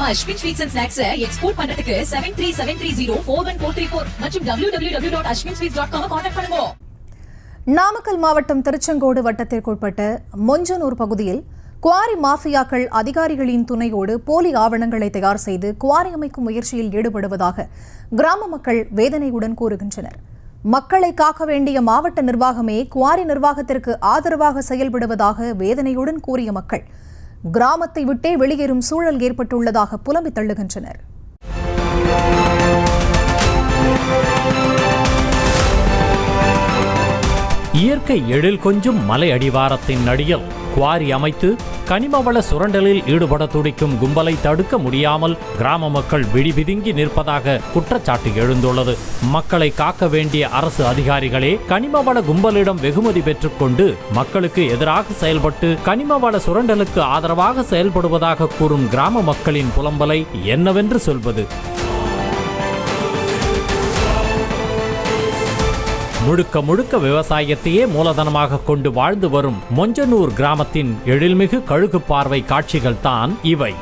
நம்ம Ashwin sweets and snacks export பண்றதுக்கு 7373041434 மற்றும் www.ashwinsweets.com கான்டாக்ட் பண்ணுங்க. நாமக்கல் மாவட்டம் திருச்செங்கோடு வட்டத்திற்குட்பட்ட மொஞ்சனூர் பகுதியில் குவாரி மாஃபியாக்கள் அதிகாரிகளின் துணையோடு போலி ஆவணங்களை தயார் செய்து குவாரி அமைக்கும் முயற்சியில் ஈடுபடுவதாக கிராம மக்கள் வேதனையுடன் கூறுகின்றனர். மக்களை காக்க வேண்டிய மாவட்ட நிர்வாகமே குவாரி நிர்வாகத்திற்கு ஆதரவாக செயல்படுவதாக வேதனையுடன் கூறிய மக்கள் கிராமத்தை விட்டே வெளியேறும் சூழல் ஏற்பட்டுள்ளதாக புலம்பித் தள்ளுகின்றனர். இயற்கை எழில் கொஞ்சும் மலை அடிவாரத்தின் நடியில் குவாரி அமைத்து கனிமவள சுரண்டலில் ஈடுபட துடிக்கும் கும்பலை தடுக்க முடியாமல் கிராம மக்கள் விழிபிதுங்கி நிற்பதாக குற்றச்சாட்டு எழுந்துள்ளது. மக்களை காக்க வேண்டிய அரசு அதிகாரிகளே கனிமவள கும்பலிடம் வெகுமதி பெற்றுக்கொண்டு மக்களுக்கு எதிராக செயல்பட்டு கனிமவள சுரண்டலுக்கு ஆதரவாக செயல்படுவதாக கூறும் கிராம மக்களின் புலம்பலை என்னவென்று சொல்வது? முழுக்க முழுக்க விவசாயத்தையே மூலதனமாக கொண்டு வாழ்ந்து வரும் மொஞ்சனூர் கிராமத்தின் எழில்மிகு கழுகு பார்வை காட்சிகள் தான் இவை.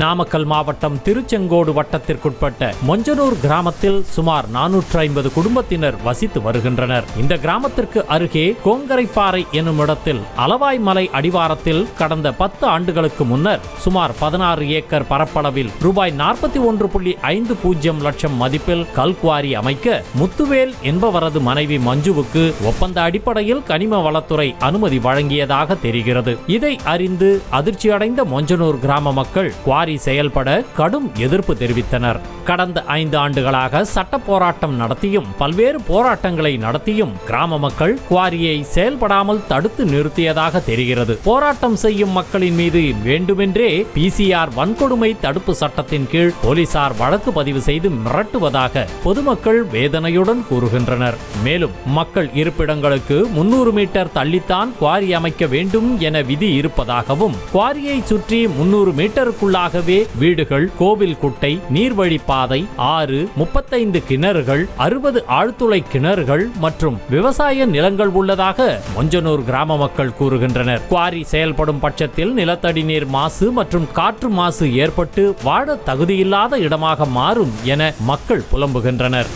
நாமக்கல் மாவட்டம் திருச்செங்கோடு வட்டத்திற்குட்பட்ட மொஞ்சனூர் கிராமத்தில் சுமார் 450 குடும்பத்தினர் வசித்து வருகின்றனர். இந்த கிராமத்திற்கு அருகே கோங்கரைப்பாறை என்னும் இடத்தில் அளவாய் மலை அடிவாரத்தில் கடந்த 10 ஆண்டுகளுக்கு முன்னர் சுமார் 16 ஏக்கர் பரப்பளவில் ரூபாய் 41.50 லட்சம் மதிப்பில் கல்குவாரி அமைக்க முத்துவேல் என்பவரது மனைவி மஞ்சுவுக்கு ஒப்பந்த அடிப்படையில் கனிம வளத்துறை அனுமதி வழங்கியதாக தெரிகிறது. இதை அறிந்து அதிர்ச்சியடைந்த மொஞ்சனூர் கிராம மக்கள் செயல்பட கடும் எதிர்ப்பு தெரிவித்தனர். கடந்த 5 ஆண்டுகளாக சட்ட போராட்டம் நடத்தியும் பல்வேறு போராட்டங்களை நடத்தியும் கிராம மக்கள் குவாரியை செயல்படாமல் தடுத்து நிறுத்தியதாக தெரிகிறது. போராட்டம் செய்யும் மக்களின் மீது வேண்டுமென்றே PCR வன்கொடுமை தடுப்பு சட்டத்தின் கீழ் போலீசார் வழக்கு பதிவு செய்து மிரட்டுவதாக பொதுமக்கள் வேதனையுடன் கூறுகின்றனர். மேலும் மக்கள் இருப்பிடங்களுக்கு 300 மீட்டர் தள்ளித்தான் குவாரி அமைக்க வேண்டும் என விதி இருப்பதாகவும் குவாரியை சுற்றி 300 மீட்டருக்குள்ளாக வீடுகள், கோவில் குட்டை, நீர்வழி பாதை, ஆறு, 35 கிணறுகள், 60 ஆழ்துளை கிணறுகள் மற்றும் விவசாய நிலங்கள் உள்ளதாக மொஞ்சனூர் கிராம மக்கள் கூறுகின்றனர். குவாரி செயல்படும் பட்சத்தில் நிலத்தடி நீர் மாசு மற்றும் காற்று மாசு ஏற்பட்டு வாழ தகுதியில்லாத இடமாக மாறும் என மக்கள் புலம்புகின்றனர்.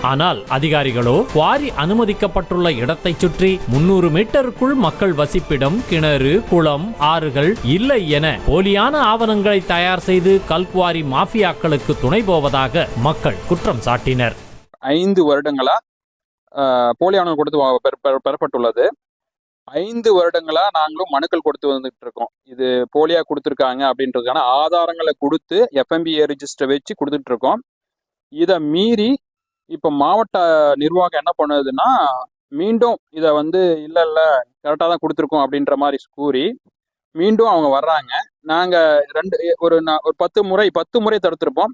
ஆனால் அதிகாரிகளோ குவாரி அனுமதிக்கப்பட்டுள்ள இடத்தை சுற்றி 300 மீட்டருக்குள் மக்கள் வசிப்பிடம், கிணறு, குளம், ஆறுகள் இல்லை என போலியான ஆவணங்களை தயார் செய்து கல்குவாரி மாஃபியாக்களுக்கு துணை போவதாக மக்கள் குற்றம் சாட்டினர். 5 வருடங்களா போலி ஆவணங்கள் கொடுத்து பெறப்பட்டுள்ளது. 5 வருடங்களா நாங்களும் மனுக்கள் கொடுத்து வந்துட்டு இருக்கோம். இது போலியா கொடுத்துருக்காங்க அப்படின்றதுக்கான ஆதாரங்களை கொடுத்து FMBA ரெஜிஸ்டர் வச்சு கொடுத்துட்டு இருக்கோம். இதை மீறி இப்போ மாவட்ட நிர்வாகம் என்ன பண்ணுதுன்னா மீண்டும் இதை இல்லை கரெக்டாக தான் கொடுத்துருக்கோம் அப்படின்ற மாதிரி கூறி மீண்டும் அவங்க வர்றாங்க. நாங்கள் ஒரு 10 முறை தடுத்திருப்போம்.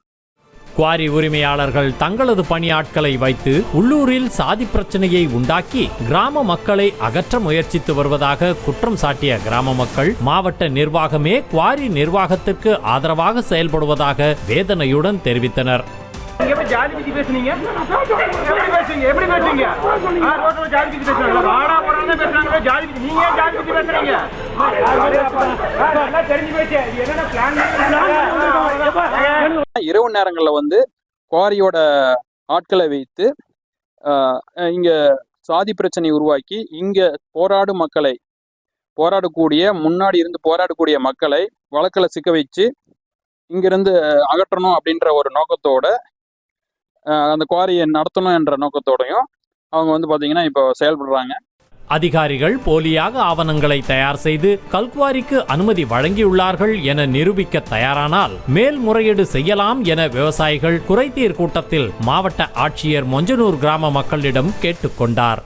குவாரி உரிமையாளர்கள் தங்களது பணியாட்களை வைத்து உள்ளூரில் சாதி பிரச்சனையை உண்டாக்கி கிராம மக்களை அகற்ற முயற்சித்து வருவதாக குற்றம் சாட்டிய கிராம மக்கள் மாவட்ட நிர்வாகமே குவாரி நிர்வாகத்திற்கு ஆதரவாக செயல்படுவதாக வேதனையுடன் தெரிவித்தனர். ஜாதி பத்தி பேசுனீங்க, எப்படி பேசுறீங்க? ரோட்ல ஜாதி பத்தி பேசுறாங்க, வாடா போறாங்க பேசுறாங்க, ஜாதி பத்தி நீங்க ஜாதி பத்தி பேசுறீங்க? எல்லாம் தெரிஞ்சு பேச்சு என்னன்னா பிளான் இரவு நேரங்கள்ல குவாரியோட ஆட்களை வைத்து இங்க சாதி பிரச்சனை உருவாக்கி இங்க முன்னாடி இருந்து போராடக்கூடிய மக்களை வழக்குல சிக்க வச்சு இங்கிருந்து அகற்றணும் அப்படின்ற ஒரு நோக்கத்தோட அந்த குவாரியை நடத்தணும் என்ற நோக்கத்தோடையும் அவங்க பாத்தீங்கன்னா இப்போ செயல்படுறாங்க. அதிகாரிகள் போலியாக ஆவணங்களை தயார் செய்து கல்குவாரிக்கு அனுமதி வழங்கியுள்ளார்கள் என நிரூபிக்க தயாரானால் மேல்முறையீடு செய்யலாம் என விவசாயிகள் குறைதீர் கூட்டத்தில் மாவட்ட ஆட்சியர் மொஞ்சனூர் கிராம மக்களிடம் கேட்டுக்கொண்டார்.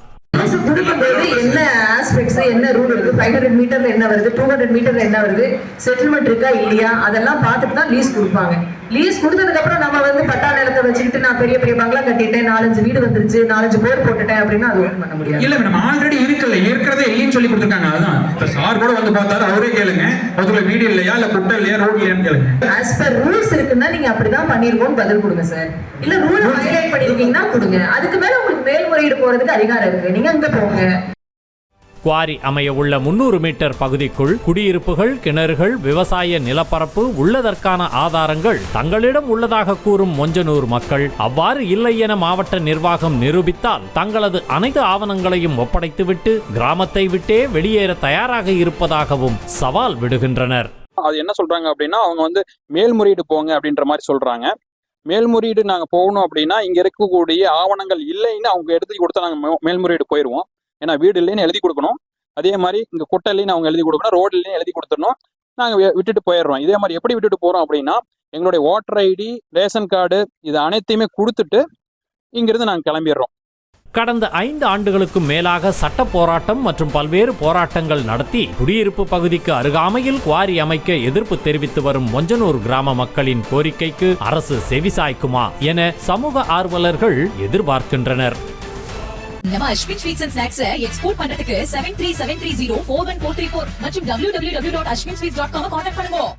என்ன ஆஸ்பெக்ட்ஸ், என்ன ரூல் இருக்கு, 500 மீட்டர்ல என்ன வருது, 200 மீட்டர்ல என்ன வருது, செட்டில்மெண்ட் இருக்கா இல்லையா, அதெல்லாம் பார்த்துட்டு தான் லீஸ் கொடுப்பாங்க. லீஸ் கொடுத்ததுக்கு அப்புறம் நம்ம வந்து பட்டா நிலத்தை வச்சுக்கிட்டு நான் பெரிய பெரிய பங்களா கட்டிட்டேன், 4-5 வீடு வந்துருச்சு, 4-5 போர் போட்டுட்டேன் அப்படின்னா அது ஒன்றும் பண்ண முடியாது. இல்ல மேடம், ஆல்ரெடி இருக்குல்ல, இருக்கிறதே இல்லைன்னு சொல்லி கொடுத்துருக்காங்க. அதுதான் இப்ப சார் கூட வந்து பார்த்தாரு, அவரே கேளுங்க, அதுல வீடு இல்லையா இல்ல குட்டை இல்லையா ரோடு இல்லையான்னு கேளுங்க. ஆஸ் பர் ரூல்ஸ் இருக்குன்னா நீங்க அப்படிதான் பண்ணிருக்கோம்னு பதில் கொடுங்க சார். இல்ல ரூல் ஹைலைட் பண்ணிருக்கீங்கன்னா கொடுங்க. அதுக்கு மேல உங்களுக்கு மேல்முறையீடு போறதுக்கு அதிகாரம் இருக்கு, நீங்க அங்க போங்க. குவாரி அமைய உள்ள 300 மீட்டர் பகுதிக்குள் குடியிருப்புகள், கிணறுகள், விவசாய நிலப்பரப்பு உள்ளதற்கான ஆதாரங்கள் தங்களிடம் உள்ளதாக கூறும் மொஞ்சனூர் மக்கள் அவ்வாறு இல்லை என மாவட்ட நிர்வாகம் நிரூபித்தால் தங்களது அனைத்து ஆவணங்களையும் ஒப்படைத்துவிட்டு கிராமத்தை விட்டே வெளியேற தயாராக இருப்பதாகவும் சவால் விடுகின்றனர். அது என்ன சொல்றாங்க அப்படின்னா, அவங்க வந்து மேல்முறையீடு போங்க அப்படின்ற மாதிரி சொல்றாங்க. மேல்முறையீடு நாங்க போகணும் அப்படின்னா இங்க இருக்கக்கூடிய ஆவணங்கள் இல்லைன்னு அவங்க எழுதி கொடுத்தா நாங்க மேல்முறையீடு போயிடுவோம். ஏன்னா வீடு இல்லைன்னு எழுதி கொடுக்கணும், அதே மாதிரி இங்க குட்டை இல்லைன்னு அவங்க எழுதி கொடுக்கணும், ரோடு இல்லைன்னு எழுதி கொடுத்துடணும், நாங்க விட்டுட்டு போயிடுறோம். இதே மாதிரி எப்படி விட்டுட்டு போறோம் அப்படின்னா, எங்களுடைய ஓட்டர் ஐடி, ரேஷன் கார்டு இது அனைத்தையுமே கொடுத்துட்டு இங்கிருந்து நாங்க கிளம்பிடுறோம். கடந்த 5 ஆண்டுகளுக்கும் மேலாக சட்ட போராட்டம் மற்றும் பல்வேறு போராட்டங்கள் நடத்தி குடியிருப்பு பகுதிக்கு அருகாமையில் குவாரி அமைக்க எதிர்ப்பு தெரிவித்து வரும் மொஞ்சனூர் கிராம மக்களின் கோரிக்கைக்கு அரசு செவிசாய்க்குமா என சமூக ஆர்வலர்கள் எதிர்பார்க்கின்றனர். நம்ம Ashwin sweets and snacks export பண்றதுக்கு 7373041434 மற்றும் www.ashwinsweets.com கான்டாக்ட் பண்ணுங்க.